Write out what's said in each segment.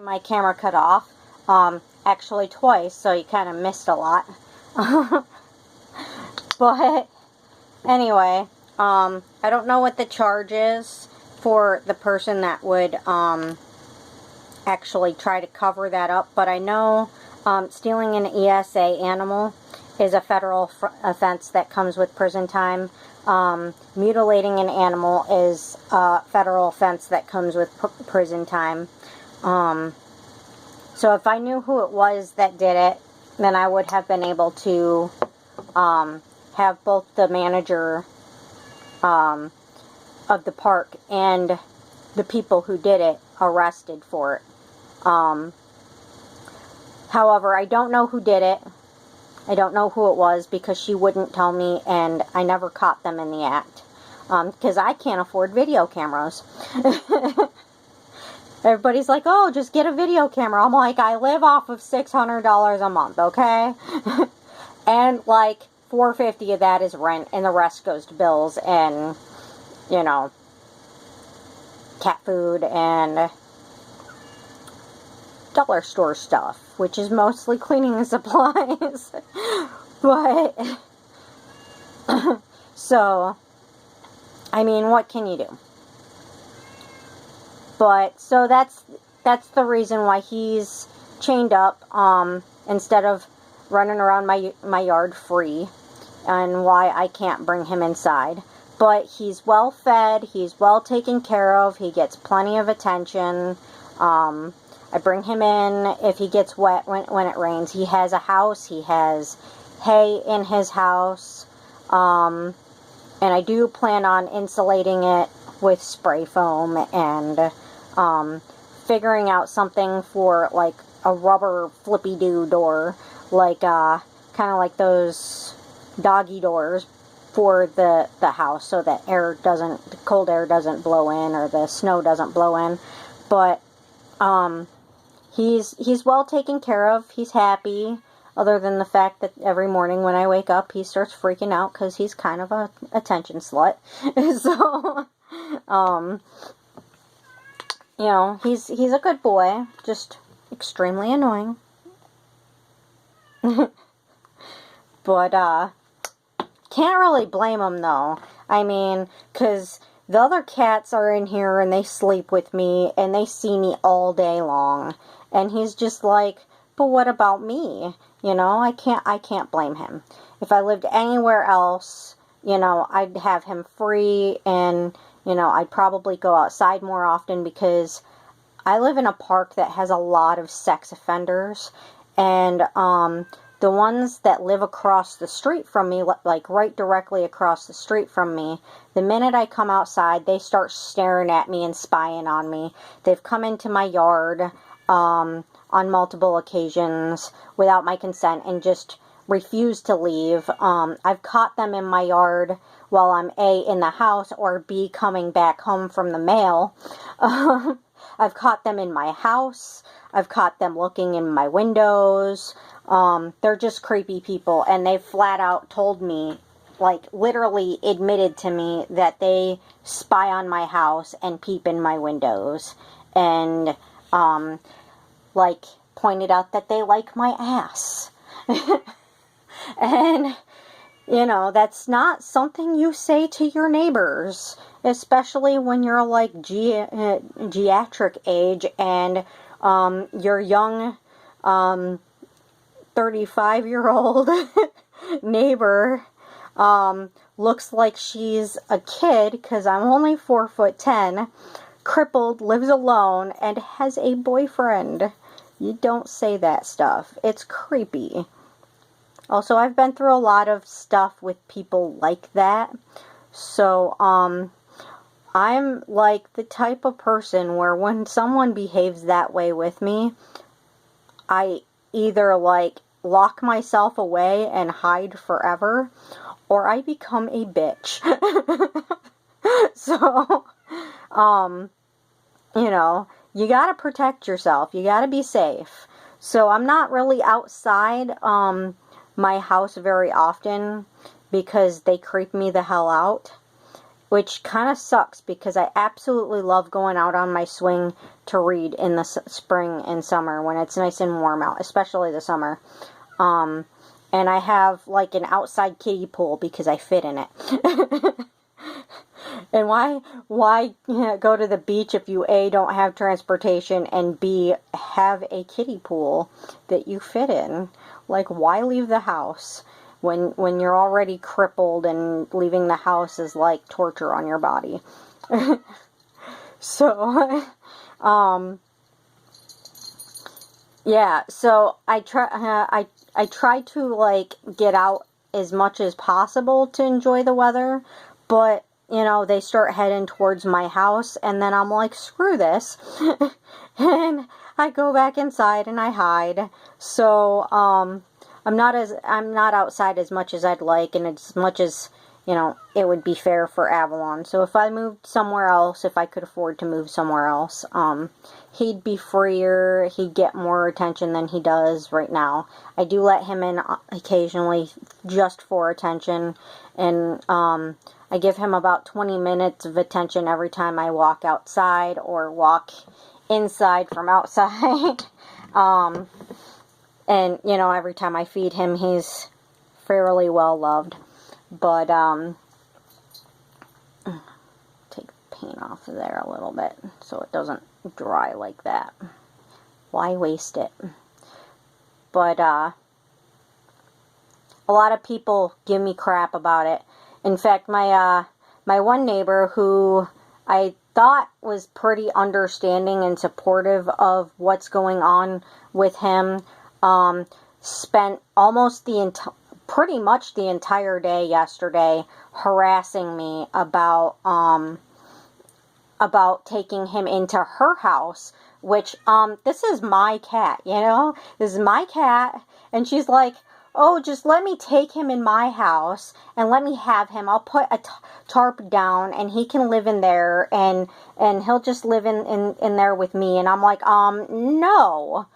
My camera cut off, actually twice, so you kind of missed a lot. But anyway, I don't know what the charge is for the person that would actually try to cover that up, but I know stealing an ESA animal is a federal offense that comes with prison time. Mutilating an animal is a federal offense that comes with prison time. So if I knew who it was that did it, then I would have been able to have both the manager of the park and the people who did it arrested for it. However, I don't know who did it. I don't know who it was because she wouldn't tell me, and I never caught them in the act. Because I can't afford video cameras. Everybody's like, oh, just get a video camera. I'm like, I live off of $600 a month, okay? And like $450 of that is rent, and the rest goes to bills and, you know, cat food and dollar store stuff, which is mostly cleaning supplies. But so I mean, what can you do? But so that's the reason why he's chained up instead of running around my yard free, and why I can't bring him inside. But he's well fed, he's well taken care of, he gets plenty of attention. I bring him in if he gets wet when it rains. He has a house, he has hay in his house, and I do plan on insulating it with spray foam and figuring out something for like a rubber flippy-doo door, like kind of like those doggy doors for the house, so that the cold air doesn't blow in or the snow doesn't blow in. But he's well taken care of. He's happy, other than the fact that every morning when I wake up, he starts freaking out because he's kind of a attention slut. So you know, he's a good boy, just extremely annoying. But can't really blame him though. I mean, because the other cats are in here and they sleep with me and they see me all day long. And he's just like, but what about me? You know, I can't blame him. If I lived anywhere else, you know, I'd have him free, and, you know, I'd probably go outside more often, because I live in a park that has a lot of sex offenders, and the ones that live across the street from me, like right directly across the street from me, the minute I come outside, they start staring at me and spying on me. They've come into my yard on multiple occasions without my consent and just refuse to leave. I've caught them in my yard while I'm A, in the house, or B, coming back home from the mail. I've caught them in my house. I've caught them looking in my windows. They're just creepy people, and they flat out told me, like literally admitted to me, that they spy on my house and peep in my windows, and like pointed out that they like my ass. And you know, that's not something you say to your neighbors, especially when you're like geriatric age and your young 35-year-old neighbor looks like she's a kid, because I'm only 4'10", crippled, lives alone, and has a boyfriend. You don't say that stuff. It's creepy. Also, I've been through a lot of stuff with people like that. So, I'm like the type of person where when someone behaves that way with me, I either like lock myself away and hide forever, or I become a bitch. So, you know, you gotta protect yourself. You gotta be safe. So I'm not really outside my house very often because they creep me the hell out. which kind of sucks because I absolutely love going out on my swing to read in the spring and summer when it's nice and warm out, especially the summer. And I have like an outside kiddie pool because I fit in it. And why go to the beach if you A, don't have transportation, and B, have a kiddie pool that you fit in? Like, why leave the house when you're already crippled and leaving the house is like torture on your body? So, yeah, so I try to like get out as much as possible to enjoy the weather, but you know, they start heading towards my house, and then I'm like, screw this. And I go back inside and I hide. So, I'm not outside as much as I'd like, and as much as, you know, it would be fair for Avalon. So if I moved somewhere else, if I could afford to move somewhere else, he'd be freer, he'd get more attention than he does right now. I do let him in occasionally just for attention, and I give him about 20 minutes of attention every time I walk outside or walk inside from outside. And, you know, every time I feed him, he's fairly well loved. But, take the paint off of there a little bit so it doesn't dry like that. Why waste it? But, a lot of people give me crap about it. In fact, my one neighbor, who I thought was pretty understanding and supportive of what's going on with him, spent almost pretty much the entire day yesterday harassing me about taking him into her house, which, this is my cat, you know? This is my cat, and she's like, oh, just let me take him in my house and let me have him. I'll put a tarp down and he can live in there, and he'll just live in there with me. And I'm like, no.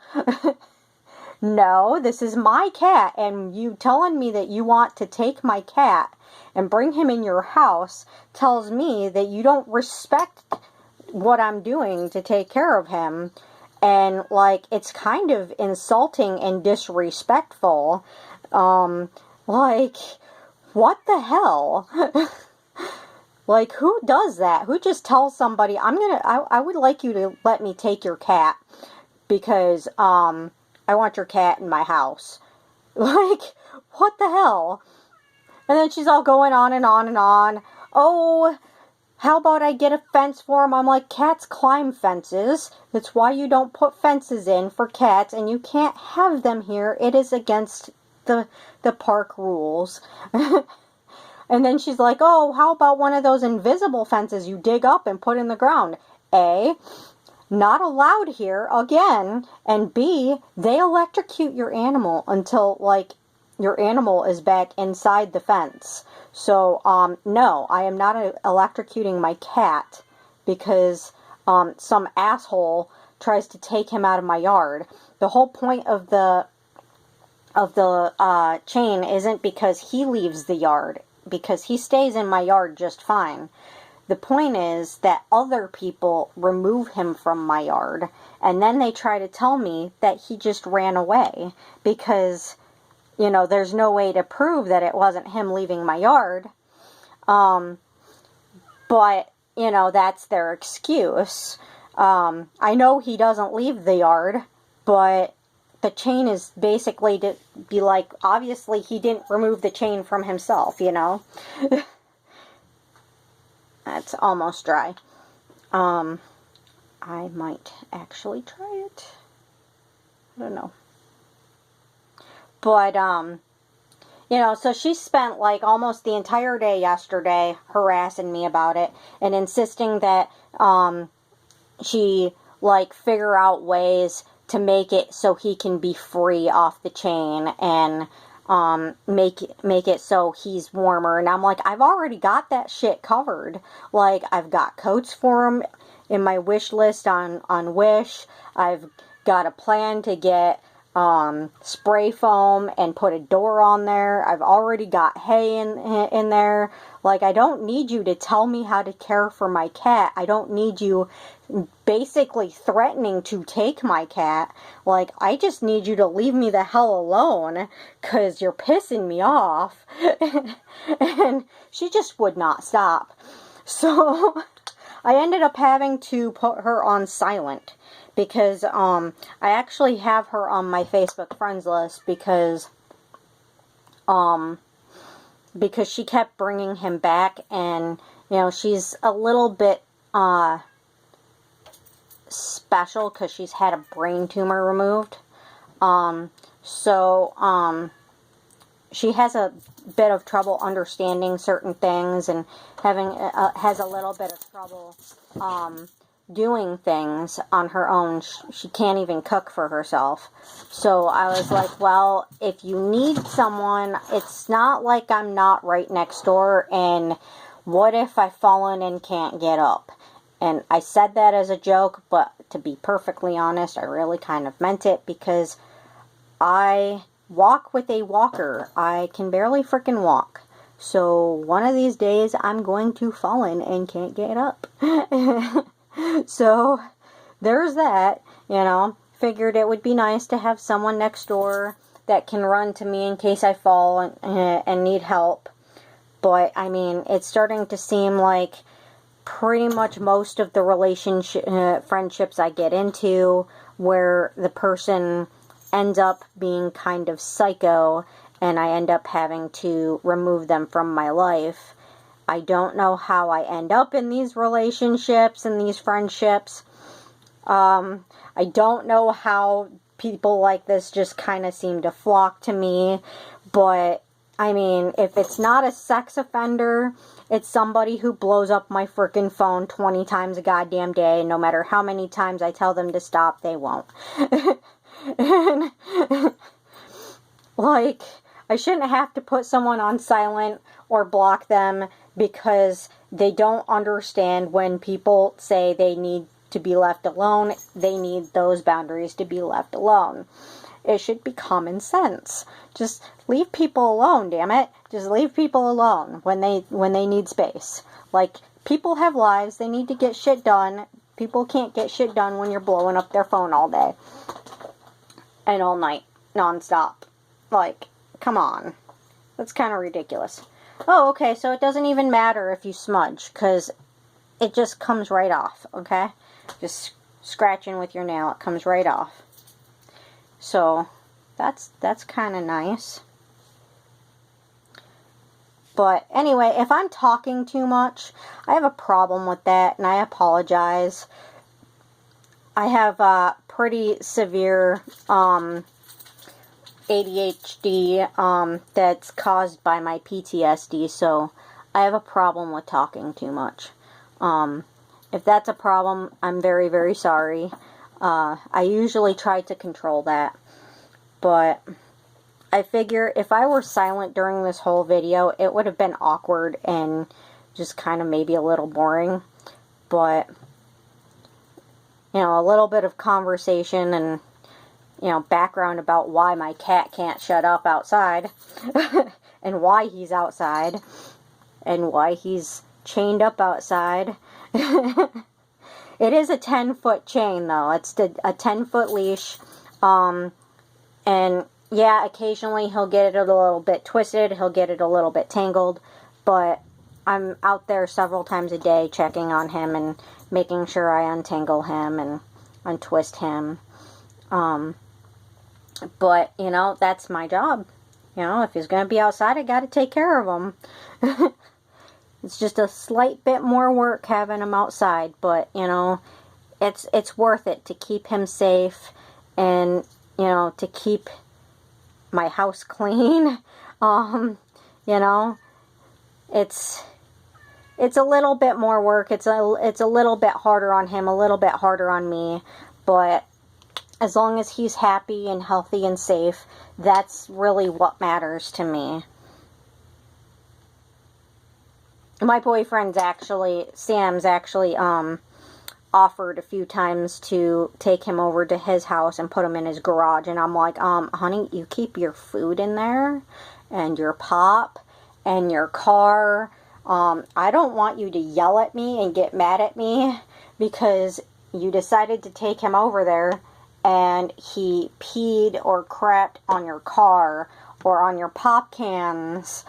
No, this is my cat, and you telling me that you want to take my cat and bring him in your house tells me that you don't respect what I'm doing to take care of him. And, like, it's kind of insulting and disrespectful. Like, what the hell? Like, who does that? Who just tells somebody, I would like you to let me take your cat because, I want your cat in my house. Like, what the hell? And then she's all going on and on and on. Oh, how about I get a fence for him? I'm like, cats climb fences. That's why you don't put fences in for cats, and you can't have them here. It is against the park rules. And then she's like, oh, how about one of those invisible fences you dig up and put in the ground? A, not allowed here again, and B, they electrocute your animal until, like, your animal is back inside the fence. So, no, I am not electrocuting my cat because some asshole tries to take him out of my yard. The whole point of the chain isn't because he leaves the yard, because he stays in my yard just fine. The point is that other people remove him from my yard, and then they try to tell me that he just ran away because, you know, there's no way to prove that it wasn't him leaving my yard. But, you know, that's their excuse. I know he doesn't leave the yard, but the chain is basically to be like, obviously he didn't remove the chain from himself, you know? That's almost dry. I might actually try it. I don't know. But, you know, so she spent like almost the entire day yesterday harassing me about it and insisting that, she like figure out ways to make it so he can be free off the chain and, make it so he's warmer. And I'm like, I've already got that shit covered. Like, I've got coats for him in my wish list on Wish. I've got a plan to get, spray foam and put a door on there. I've already got hay in there. Like, I don't need you to tell me how to care for my cat. I don't need you basically threatening to take my cat. Like, I just need you to leave me the hell alone, because you're pissing me off. And she just would not stop. So I ended up having to put her on silent, because I actually have her on my Facebook friends list because she kept bringing him back, and you know, she's a little bit special because she's had a brain tumor removed. She has a bit of trouble understanding certain things, and has a little bit of trouble doing things on her own. She can't even cook for herself. So I was like, well, if you need someone, it's not like I'm not right next door, and what if I've fallen and can't get up? And I said that as a joke, but to be perfectly honest, I really kind of meant it, because I walk with a walker. I can barely freaking walk. So one of these days I'm going to fall in and can't get up. So there's that, you know. Figured it would be nice to have someone next door that can run to me in case I fall and need help. But I mean, it's starting to seem like pretty much most of the friendships I get into, where the person ends up being kind of psycho and I end up having to remove them from my life. I don't know how I end up in these relationships and these friendships. I don't know how people like this just kind of seem to flock to me. But, I mean, if it's not a sex offender, it's somebody who blows up my freaking phone 20 times a goddamn day. And no matter how many times I tell them to stop, they won't. And, like, I shouldn't have to put someone on silent or block them because they don't understand when people say they need to be left alone. They need those boundaries to be left alone. It should be common sense. Just leave people alone, damn it. Just leave people alone when they need space. Like, people have lives. They need to get shit done. People can't get shit done when you're blowing up their phone all day and all night, nonstop. Like, come on. That's kind of ridiculous. Oh, okay, so it doesn't even matter if you smudge, because it just comes right off, okay? Just scratching with your nail, it comes right off. So, that's kind of nice. But anyway, if I'm talking too much, I have a problem with that, and I apologize. I have pretty severe ADHD that's caused by my PTSD, so I have a problem with talking too much. If that's a problem, I'm very, very sorry. I usually try to control that, but I figure if I were silent during this whole video, it would have been awkward and just kind of maybe a little boring. But, you know, a little bit of conversation and, you know, background about why my cat can't shut up outside and why he's outside and why he's chained up outside. It is a 10-foot chain, though. It's a 10-foot leash. And yeah, occasionally he'll get it a little bit twisted. He'll get it a little bit tangled. But I'm out there several times a day checking on him and making sure I untangle him and untwist him. But, you know, that's my job. You know, if he's going to be outside, I got to take care of him. It's just a slight bit more work having him outside, but, you know, it's worth it to keep him safe and, you know, to keep my house clean. You know, it's a little bit more work. It's a little bit harder on him, a little bit harder on me, but as long as he's happy and healthy and safe, that's really what matters to me. My boyfriend's actually, Sam's actually, offered a few times to take him over to his house and put him in his garage. And I'm like, honey, you keep your food in there and your pop and your car. I don't want you to yell at me and get mad at me because you decided to take him over there and he peed or crapped on your car or on your pop cans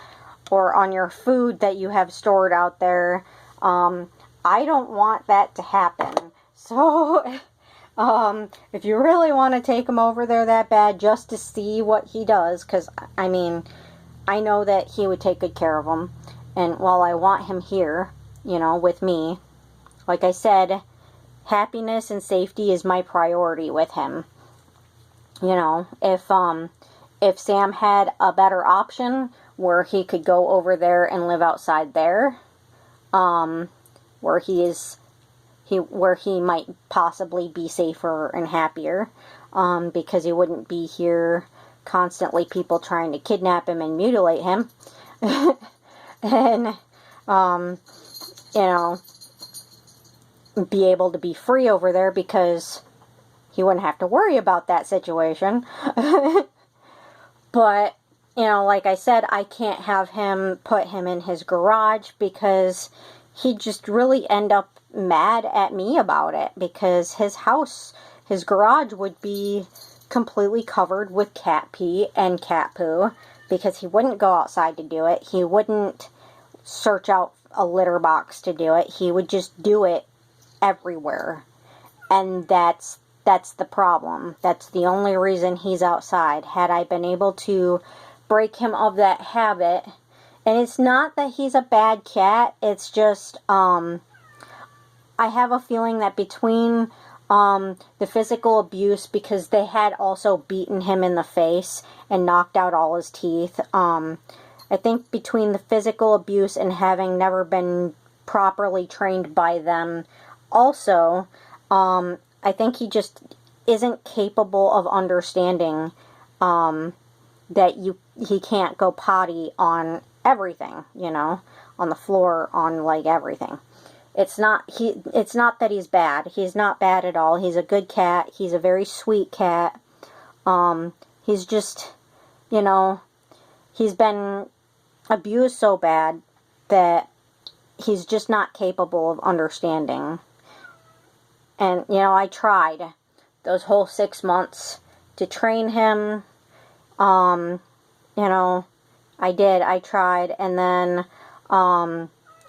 or on your food that you have stored out there. I don't want that to happen. So, if you really want to take him over there that bad just to see what he does, because, I mean, I know that he would take good care of him. And while I want him here, you know, with me, like I said, happiness and safety is my priority with him. You know, if Sam had a better option where he could go over there and live outside there, where he might possibly be safer and happier, because he wouldn't be here constantly people trying to kidnap him and mutilate him, and, you know, be able to be free over there because he wouldn't have to worry about that situation. But, you know, like I said, I can't have him put him in his garage because he'd just really end up mad at me about it, because his house, his garage would be completely covered with cat pee and cat poo, because he wouldn't go outside to do it. He wouldn't search out a litter box to do it. He would just do it everywhere. And that's the problem. That's the only reason he's outside. Had I been able to break him of that habit, and it's not that he's a bad cat, it's just, I have a feeling that between the physical abuse, because they had also beaten him in the face and knocked out all his teeth, I think between the physical abuse and having never been properly trained by them also, I think he just isn't capable of understanding that he can't go potty on everything, you know, on the floor, on like everything. It's not that he's bad. He's not bad at all. He's a good cat. He's a very sweet cat. He's just, you know, he's been abused so bad that he's just not capable of understanding. And, you know, I tried those whole 6 months to train him. You know, I did. I tried. And then,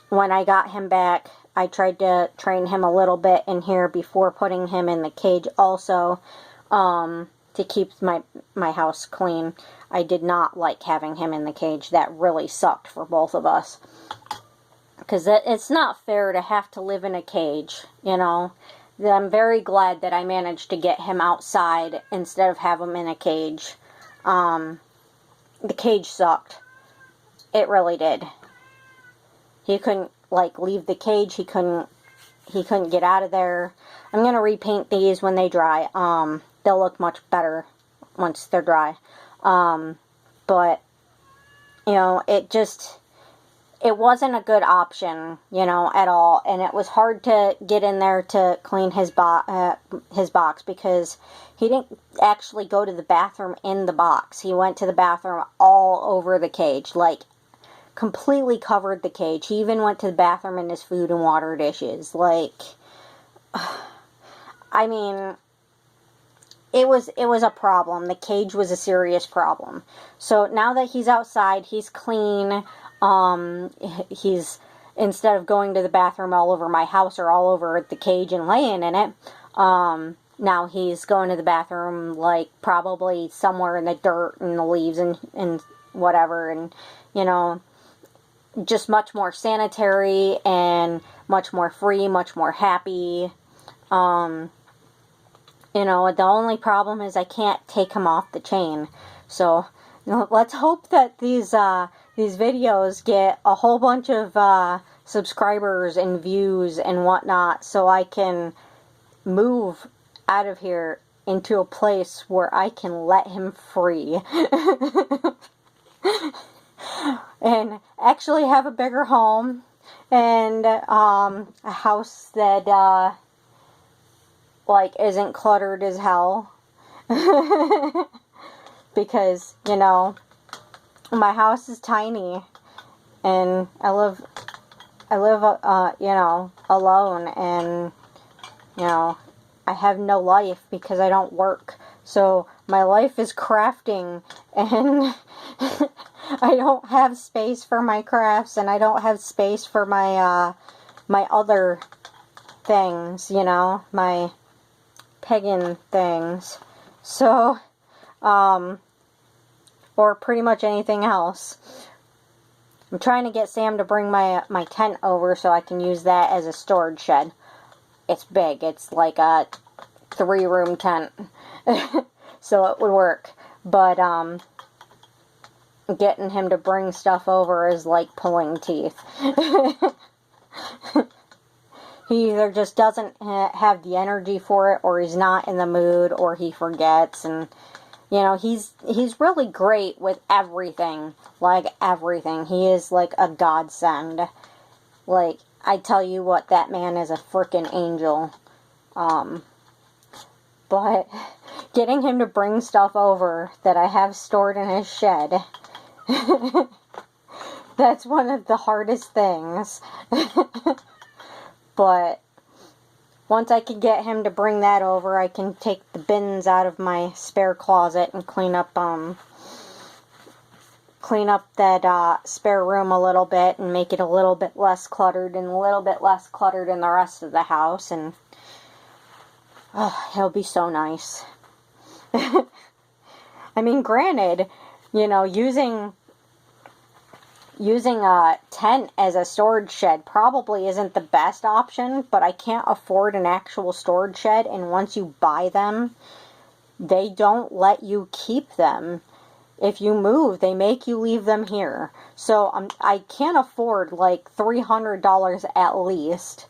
when I got him back, I tried to train him a little bit in here before putting him in the cage also, to keep my house clean. I did not like having him in the cage. That really sucked for both of us. Because it's not fair to have to live in a cage, you know. I'm very glad that I managed to get him outside instead of have him in a cage. The cage sucked. It really did. He couldn't, like, leave the cage. He couldn't get out of there. I'm going to repaint these when they dry. They'll look much better once they're dry. But, you know, it wasn't a good option, you know, at all. And it was hard to get in there to clean his box because he didn't actually go to the bathroom in the box. He went to the bathroom all over the cage, like completely covered the cage. He even went to the bathroom in his food and water dishes. Like, I mean, it was a problem. The cage was a serious problem. So now that he's outside, he's clean. He's, instead of going to the bathroom all over my house or all over the cage and laying in it, now he's going to the bathroom, like, probably somewhere in the dirt and the leaves and whatever, and, you know, just much more sanitary and much more free, much more happy. You know, the only problem is I can't take him off the chain. So, you know, let's hope that these videos get a whole bunch of subscribers and views and whatnot, so I can move out of here into a place where I can let him free. And actually have a bigger home and a house that like, isn't cluttered as hell. Because, you know, my house is tiny, and I live, you know, alone, and, you know, I have no life because I don't work. So my life is crafting, and I don't have space for my crafts, and I don't have space for my, my other things, you know, my pagan things. So, or pretty much anything else. I'm trying to get Sam to bring my tent over so I can use that as a storage shed. It's big. It's like a 3-room tent. So it would work. But, getting him to bring stuff over is like pulling teeth. He either just doesn't have the energy for it, or he's not in the mood, or he forgets. And, you know, he's really great with everything. Like, everything. He is like a godsend. Like, I tell you what, that man is a frickin' angel. But getting him to bring stuff over that I have stored in his shed, that's one of the hardest things. But once I can get him to bring that over, I can take the bins out of my spare closet and clean up that spare room a little bit and make it a little bit less cluttered and a little bit less cluttered in the rest of the house, and it'll be so nice. I mean, granted, you know, using a tent as a storage shed probably isn't the best option, but I can't afford an actual storage shed, and once you buy them, they don't let you keep them. If you move, they make you leave them here. So I can't afford like $300 at least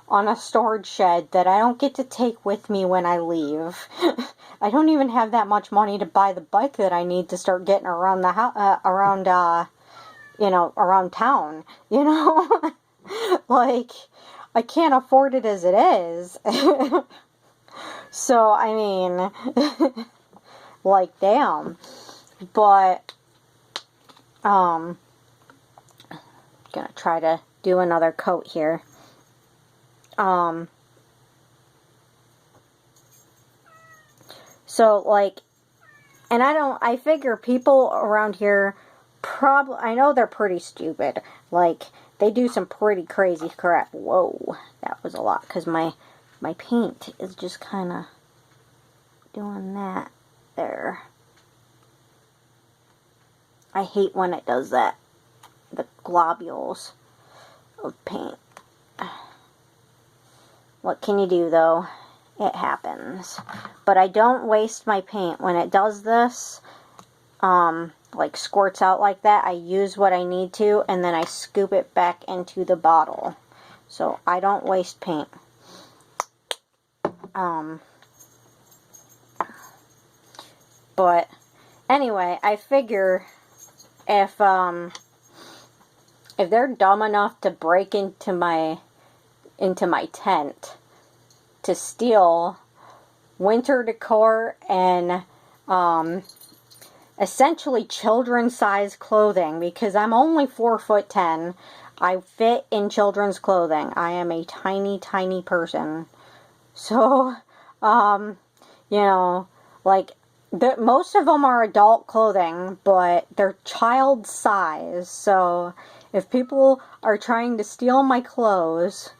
on a storage shed that I don't get to take with me when I leave. I don't even have that much money to buy the bike that I need to start getting around the house, you know, around town, you know? Like, I can't afford it as it is. So, I mean, like, damn. But, gonna try to do another coat here. So, like, and I figure people around here I know they're pretty stupid. Like, they do some pretty crazy crap. Whoa, that was a lot, because my paint is just kind of doing that there. I hate when it does that. The globules of paint. What can you do, though? It happens. But I don't waste my paint. When it does this, like squirts out like that, I use what I need to, and then I scoop it back into the bottle. So I don't waste paint. But anyway, I figure if they're dumb enough to break into my tent to steal winter decor and essentially children-sized clothing, because I'm only 4'10", I fit in children's clothing. I am a tiny, tiny person. So, you know, like, most of them are adult clothing, but they're child size. So, if people are trying to steal my clothes,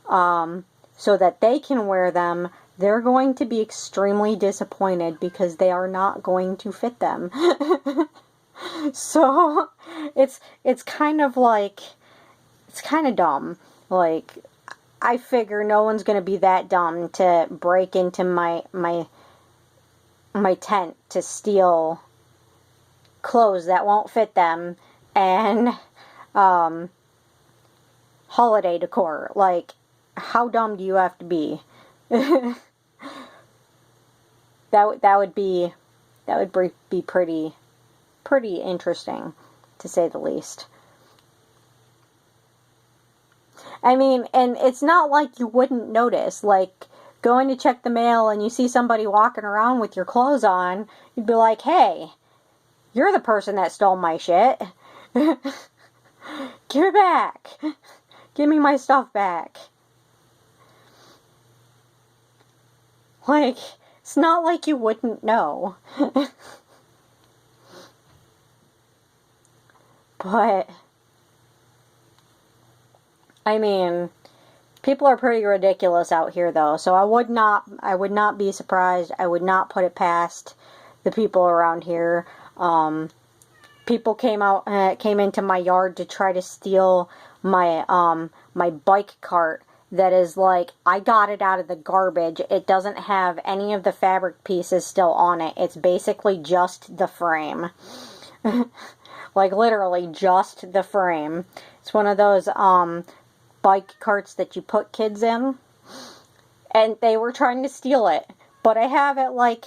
so that they can wear them, they're going to be extremely disappointed because they are not going to fit them. So, it's kind of like, it's kind of dumb. Like, I figure no one's going to be that dumb to break into my tent to steal clothes that won't fit them and holiday decor. Like, how dumb do you have to be? That would be pretty interesting, to say the least. I mean, and it's not like you wouldn't notice. Like, going to check the mail and you see somebody walking around with your clothes on, you'd be like, hey, you're the person that stole my shit. Give it back. Give me my stuff back. Like, it's not like you wouldn't know. But, I mean, people are pretty ridiculous out here, though. So I would not be surprised. I would not put it past the people around here. People came into my yard to try to steal my my bike cart. That is like, I got it out of the garbage. It doesn't have any of the fabric pieces still on it. It's basically just the frame. Like, literally just the frame. It's one of those bike carts that you put kids in. And they were trying to steal it. But I have it, like,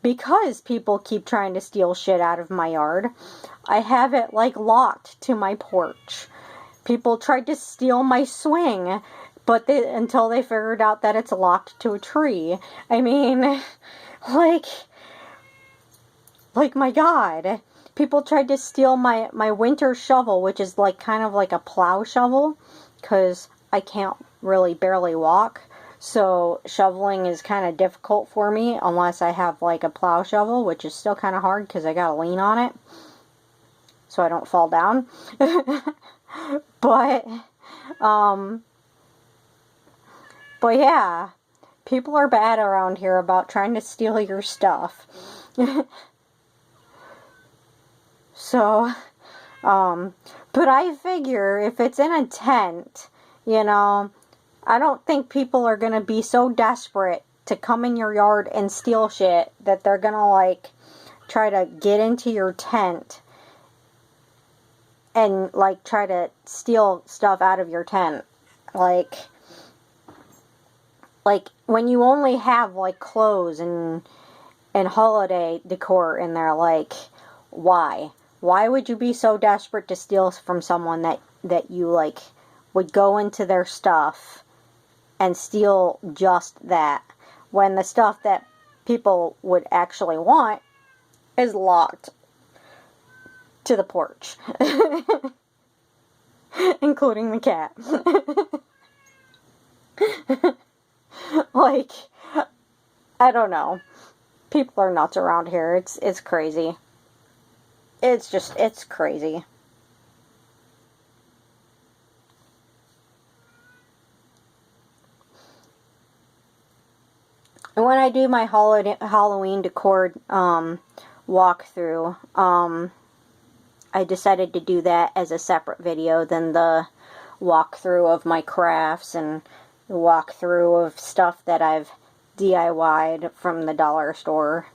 because people keep trying to steal shit out of my yard, I have it, like, locked to my porch. People tried to steal my swing, but until they figured out that it's locked to a tree. I mean, like my God. People tried to steal my winter shovel, which is like kind of like a plow shovel, because I can't really barely walk. So shoveling is kind of difficult for me unless I have like a plow shovel, which is still kind of hard because I gotta lean on it so I don't fall down. But yeah, people are bad around here about trying to steal your stuff. So, but I figure if it's in a tent, you know, I don't think people are going to be so desperate to come in your yard and steal shit that they're going to, like, try to get into your tent and, like, try to steal stuff out of your tent. Like, when you only have, like, clothes and holiday decor in there, like, why? Why would you be so desperate to steal from someone that you, like, would go into their stuff and steal just that, when the stuff that people would actually want is locked to the porch? Including the cat. Like, I don't know. People are nuts around here. It's crazy. It's crazy. And when I do my Halloween decor walkthrough, I decided to do that as a separate video than the walkthrough of my crafts and the walkthrough of stuff that I've DIY'd from the dollar store.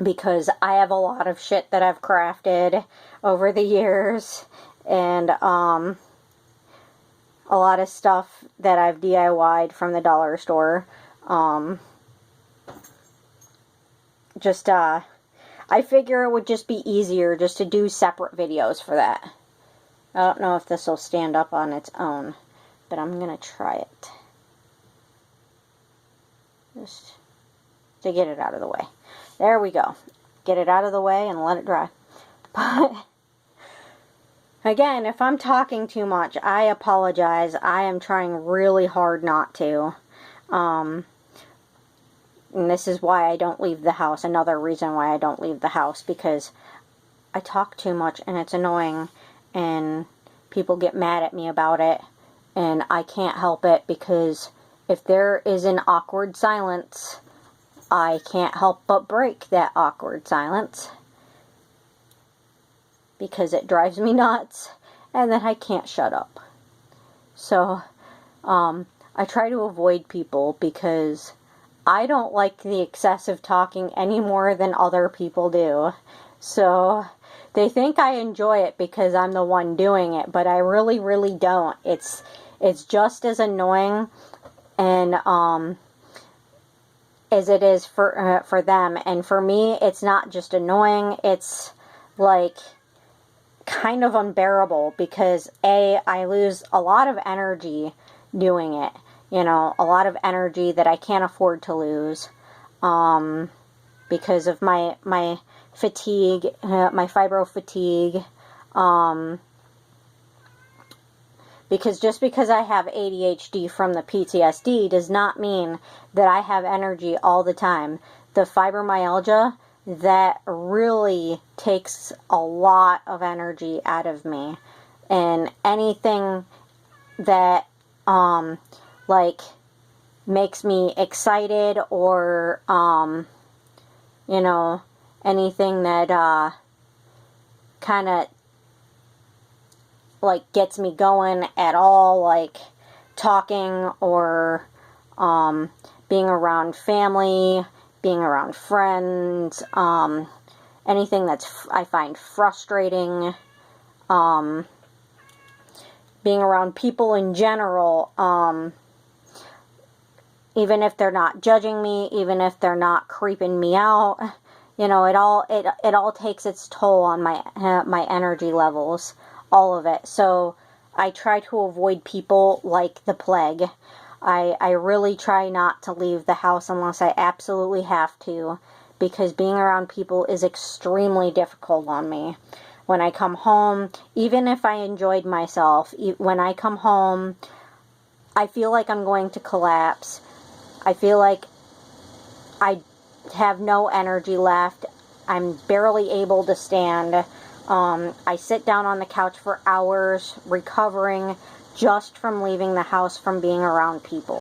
Because I have a lot of shit that I've crafted over the years, and a lot of stuff that I've DIY'd from the dollar store. I figure it would just be easier just to do separate videos for that. I don't know if this will stand up on its own, but I'm gonna try it. Just to get it out of the way. There we go. Get it out of the way and let it dry. But again, if I'm talking too much, I apologize. I am trying really hard not to. And this is why I don't leave the house. Another reason why I don't leave the house, because I talk too much and it's annoying and people get mad at me about it, and I can't help it, because if there is an awkward silence, I can't help but break that awkward silence, because it drives me nuts, and then I can't shut up. So, I try to avoid people, because I don't like the excessive talking any more than other people do. So, they think I enjoy it because I'm the one doing it, but I really, really don't. It's just as annoying and as it is for them. And for me, it's not just annoying, it's like kind of unbearable, because I lose a lot of energy doing it. you know, a lot of energy that I can't afford to lose, because of my fatigue, my fibro fatigue, because just because I have ADHD from the PTSD does not mean that I have energy all the time. The fibromyalgia, that really takes a lot of energy out of me. And anything that, like, makes me excited, or, you know, anything that, kind of, like, gets me going at all, like, talking, or, being around family, being around friends, anything that's, I find frustrating, being around people in general, even if they're not judging me, even if they're not creeping me out, you know, it all takes its toll on my energy levels, all of it. So I try to avoid people like the plague. I really try not to leave the house unless I absolutely have to, because being around people is extremely difficult on me. When I come home, even if I enjoyed myself, when I come home, I feel like I'm going to collapse. I feel like I have no energy left. I'm barely able to stand. I sit down on the couch for hours recovering just from leaving the house, from being around people.